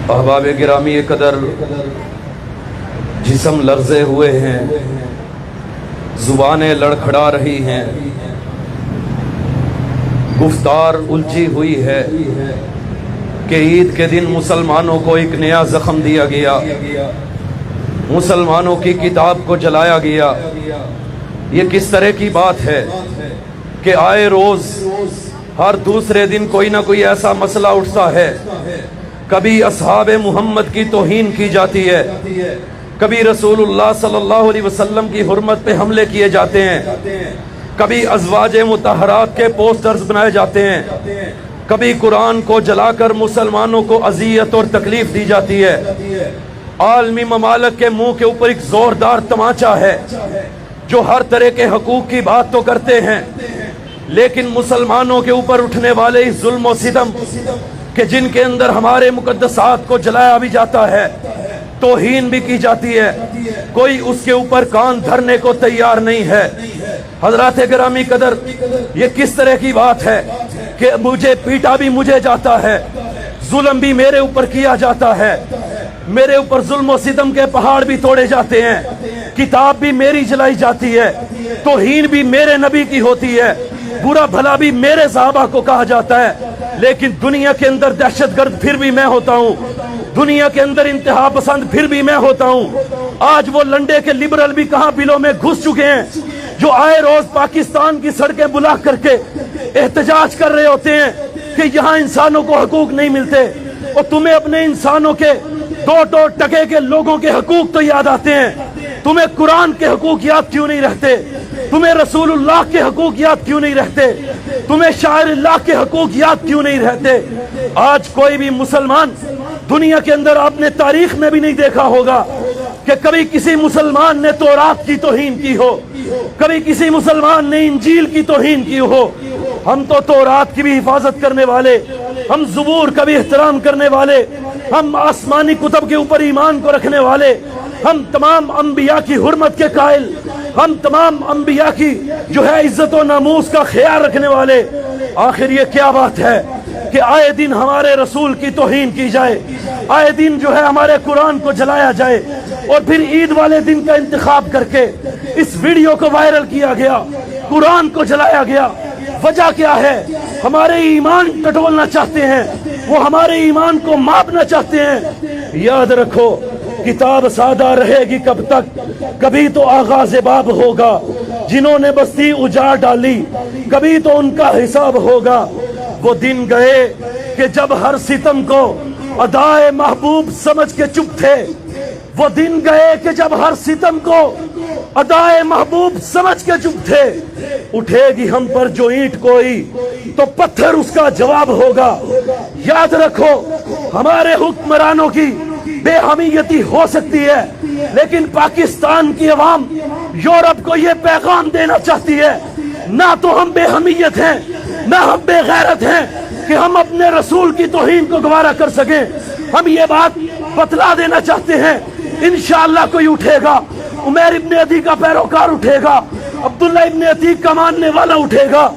احباب گرامی قدر، جسم لرزے ہوئے ہیں، زبانیں لڑکھڑا رہی ہیں، گفتار الجھی ہوئی ہے کہ عید کے دن مسلمانوں کو ایک نیا زخم دیا گیا، مسلمانوں کی کتاب کو جلایا گیا۔ یہ کس طرح کی بات ہے کہ آئے روز ہر دوسرے دن کوئی نہ کوئی ایسا مسئلہ اٹھتا ہے، کبھی اصحاب محمد کی توہین کی جاتی ہے، کبھی رسول اللہ صلی اللہ علیہ وسلم کی حرمت پہ حملے کیے جاتے ہیں، کبھی ازواج مطہرات کے پوسٹرز بنائے جاتے ہیں، کبھی قرآن کو جلا کر مسلمانوں کو اذیت اور تکلیف دی جاتی ہے۔ عالمی ممالک کے منہ کے اوپر ایک زوردار تماچا ہے جو ہر طرح کے حقوق کی بات تو کرتے ہیں، لیکن مسلمانوں کے اوپر اٹھنے والے اس ظلم و ستم کہ جن کے اندر ہمارے مقدسات کو جلایا بھی جاتا ہے، توہین بھی کی جاتی ہے، کوئی اس کے اوپر کان دھرنے کو تیار نہیں ہے۔ حضرات گرامی قدر، یہ کس طرح کی بات ہے کہ مجھے پیٹا بھی مجھے جاتا ہے، ظلم بھی میرے اوپر کیا جاتا ہے، میرے اوپر ظلم و ستم کے پہاڑ بھی توڑے جاتے ہیں، کتاب بھی میری جلائی جاتی ہے، توہین بھی میرے نبی کی ہوتی ہے، برا بھلا بھی میرے صحابہ کو کہا جاتا ہے، لیکن دنیا کے اندر دہشت گرد پھر بھی میں ہوتا ہوں، دنیا کے اندر انتہا پسند پھر بھی میں ہوتا ہوں۔ آج وہ لنڈے کے لبرل بھی کہاں بلوں میں گھس چکے ہیں جو آئے روز پاکستان کی سڑکیں بلا کر کے احتجاج کر رہے ہوتے ہیں کہ یہاں انسانوں کو حقوق نہیں ملتے، اور تمہیں اپنے انسانوں کے دو ٹکے کے لوگوں کے حقوق تو یاد آتے ہیں، تمہیں قرآن کے حقوق یاد کیوں نہیں رہتے؟ تمہیں رسول اللہ کے حقوق یاد کیوں نہیں رہتے؟ تمہیں شاعر اللہ کے حقوق یاد کیوں نہیں رہتے؟ آج کوئی بھی مسلمان دنیا کے اندر آپ نے تاریخ میں بھی نہیں دیکھا ہوگا کہ کبھی کسی مسلمان نے تورات کی توہین کی ہو، کبھی کسی مسلمان نے انجیل کی توہین کی ہو۔ ہم تو تورات کی بھی حفاظت کرنے والے، ہم زبور کا بھی احترام کرنے والے، ہم آسمانی کتب کے اوپر ایمان کو رکھنے والے، ہم تمام انبیاء کی حرمت کے قائل، ہم تمام انبیاء کی جو ہے عزت و ناموس کا خیال رکھنے والے۔ آخر یہ کیا بات ہے کہ آئے دن ہمارے رسول کی توہین کی جائے، آئے دن جو ہے ہمارے قرآن کو جلایا جائے، اور پھر عید والے دن کا انتخاب کر کے اس ویڈیو کو وائرل کیا گیا، قرآن کو جلایا گیا۔ وجہ کیا ہے؟ ہمارے ایمان ٹٹولنا چاہتے ہیں، وہ ہمارے ایمان کو ماپنا چاہتے ہیں۔ یاد رکھو، کتاب سادہ رہے گی کب تک؟ کبھی تو آغاز باب ہوگا، جنہوں نے بستی اجاڑ ڈالی کبھی تو ان کا حساب ہوگا۔ وہ دن گئے کہ جب ہر ستم کو ادائے محبوب سمجھ کے چپ تھے، وہ دن گئے کہ جب ہر ستم کو ادائے محبوب سمجھ کے چپ تھے۔ اٹھے گی ہم پر جو اینٹ کوئی تو پتھر اس کا جواب ہوگا۔ یاد رکھو، ہمارے حکمرانوں کی بے حمیتی ہو سکتی ہے، لیکن پاکستان کی عوام یورپ کو یہ پیغام دینا چاہتی ہے، نہ تو ہم بے حمیت ہیں، نہ ہم بے غیرت ہیں کہ ہم اپنے رسول کی توہین کو گوارا کر سکیں۔ ہم یہ بات بتلا دینا چاہتے ہیں، انشاءاللہ کوئی اٹھے گا، عمیر ابن عدی کا پیروکار اٹھے گا، عبداللہ ابن عتیق کا ماننے والا اٹھے گا،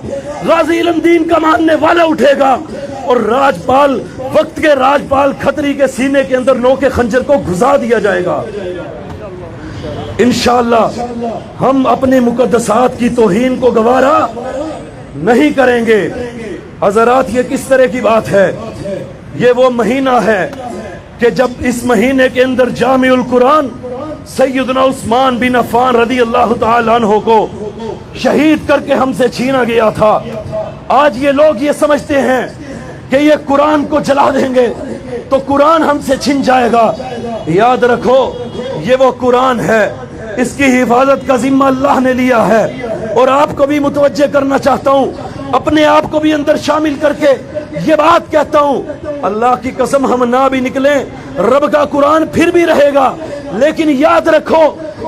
غازی علم دین کا ماننے والا اٹھے گا، اور راجپال وقت کے راجپال کھتری کے سینے کے اندر نوک خنجر کو گھسا دیا جائے گا۔ انشاءاللہ ہم اپنے مقدسات کی توہین کو گوارا نہیں کریں گے۔ حضرات، یہ کس طرح کی بات ہے؟ یہ وہ مہینہ ہے کہ جب اس مہینے کے اندر جامع القرآن سیدنا عثمان بن عفان رضی اللہ تعالیٰ عنہ کو شہید کر کے ہم سے چھینا گیا تھا۔ آج یہ لوگ یہ سمجھتے ہیں کہ یہ قرآن کو جلا دیں گے تو قرآن ہم سے چھن جائے گا۔ یاد رکھو، یہ وہ قرآن ہے، اس کی حفاظت کا ذمہ اللہ نے لیا ہے، اور آپ کو بھی متوجہ کرنا چاہتا ہوں، اپنے آپ کو بھی اندر شامل کر کے یہ بات کہتا ہوں، اللہ کی قسم ہم نہ بھی نکلیں، رب کا قرآن پھر بھی رہے گا، لیکن یاد رکھو،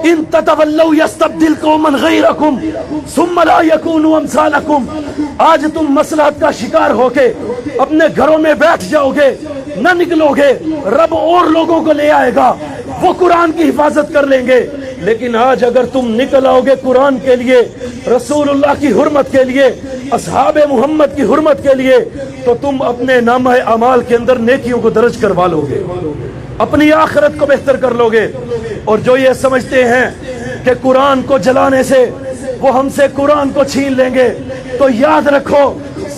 ان تتولوا یستبدل قوما غیرکم ثم لا یکونوا امثالکم۔ آج تم مصلحت کا شکار ہو کے اپنے گھروں میں بیٹھ جاؤ گے، نہ نکلو گے، رب اور لوگوں کو لے آئے گا، وہ قرآن کی حفاظت کر لیں گے۔ لیکن آج اگر تم نکل آؤ گے قرآن کے لیے، رسول اللہ کی حرمت کے لیے، اصحاب محمد کی حرمت کے لیے تو تم اپنے نامہ اعمال کے اندر نیکیوں کو درج کروا لو گے، اپنی آخرت کو بہتر کر لو گے۔ اور جو یہ سمجھتے ہیں کہ قرآن کو جلانے سے وہ ہم سے قرآن کو چھین لیں گے، تو یاد رکھو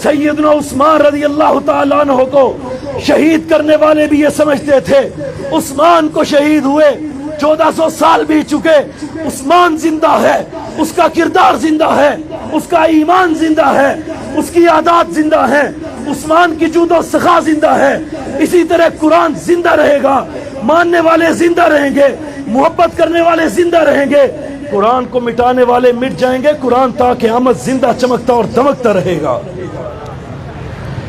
سیدنا عثمان رضی اللہ تعالیٰ عنہ کو شہید کرنے والے بھی یہ سمجھتے تھے عثمان کو شہید ہوئے 1400 سال بھی چکے، عثمان زندہ ہے، اس کا کردار زندہ ہے، اس کا ایمان زندہ ہے، اس کی عادات زندہ ہے، عثمان کی جود و سخا زندہ ہے۔ اسی طرح قرآن زندہ رہے گا، ماننے والے زندہ رہیں گے، محبت کرنے والے زندہ رہیں گے، قرآن کو مٹانے والے مٹ جائیں گے، قرآن تا قیامت زندہ چمکتا اور دمکتا رہے گا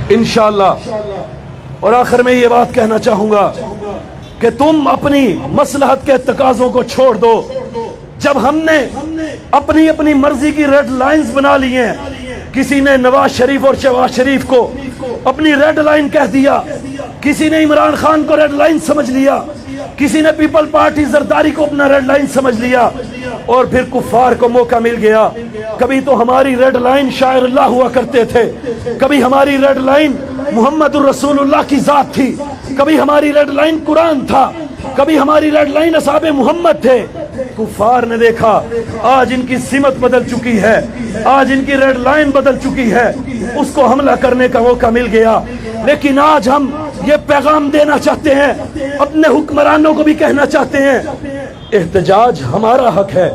انشاءاللہ۔ اور آخر میں یہ بات کہنا چاہوں گا کہ تم اپنی مصلحت کے تقاضوں کو چھوڑ دو۔ جب ہم نے اپنی اپنی مرضی کی ریڈ لائنز بنا لی ہیں، کسی نے نواز شریف اور شہباز شریف کو اپنی ریڈ لائن کہہ دیا، کسی نے عمران خان کو ریڈ لائن سمجھ لیا، کسی نے پیپل پارٹی زرداری کو اپنا ریڈ لائن سمجھ لیا، اور پھر کفار کو موقع مل گیا۔ کبھی تو ہماری ریڈ لائن شاعر اللہ ہوا کرتے تھے، کبھی ہماری ریڈ لائن محمد الرسول اللہ کی ذات تھی، کبھی ہماری ریڈ لائن قرآن تھا، کبھی ہماری ریڈ لائن اصحاب محمد تھے۔ کفار نے دیکھا آج ان کی سمت بدل چکی ہے، آج ان کی ریڈ لائن بدل چکی ہے، اس کو حملہ کرنے کا موقع مل گیا۔ لیکن آج ہم یہ پیغام دینا چاہتے ہیں، اپنے حکمرانوں کو بھی کہنا چاہتے ہیں، احتجاج ہمارا حق ہے،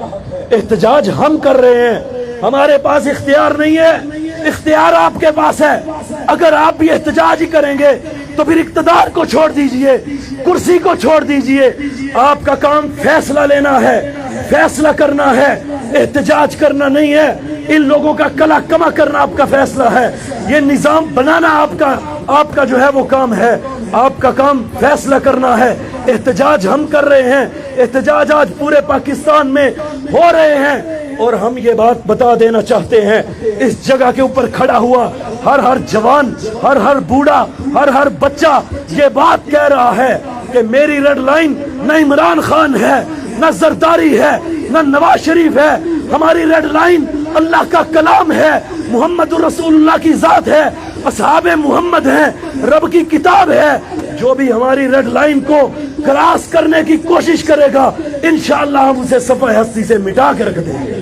احتجاج ہم کر رہے ہیں، ہمارے پاس اختیار نہیں ہے، اختیار آپ کے پاس ہے۔ اگر آپ بھی احتجاج ہی کریں گے تو پھر اقتدار کو چھوڑ دیجئے، کرسی کو چھوڑ دیجئے۔ آپ کا کام فیصلہ لینا ہے، فیصلہ کرنا ہے، احتجاج کرنا نہیں ہے۔ ان لوگوں کا کلا کما کرنا آپ کا فیصلہ ہے، یہ نظام بنانا آپ کا جو ہے وہ کام ہے۔ آپ کا کام فیصلہ کرنا ہے۔ احتجاج ہم کر رہے ہیں، احتجاج آج پورے پاکستان میں ہو رہے ہیں، اور ہم یہ بات بتا دینا چاہتے ہیں، اس جگہ کے اوپر کھڑا ہوا ہر جوان، ہر بوڑھا، ہر بچہ یہ بات کہہ رہا ہے کہ میری ریڈ لائن نہ عمران خان ہے، نہ زرداری ہے، نہ نواز شریف ہے، ہماری ریڈ لائن اللہ کا کلام ہے، محمد الرسول اللہ کی ذات ہے، اصحاب محمد ہیں، رب کی کتاب ہے۔ جو بھی ہماری ریڈ لائن کو کراس کرنے کی کوشش کرے گا انشاءاللہ ہم اسے صفحہ ہستی سے مٹا کے رکھ دیں گے۔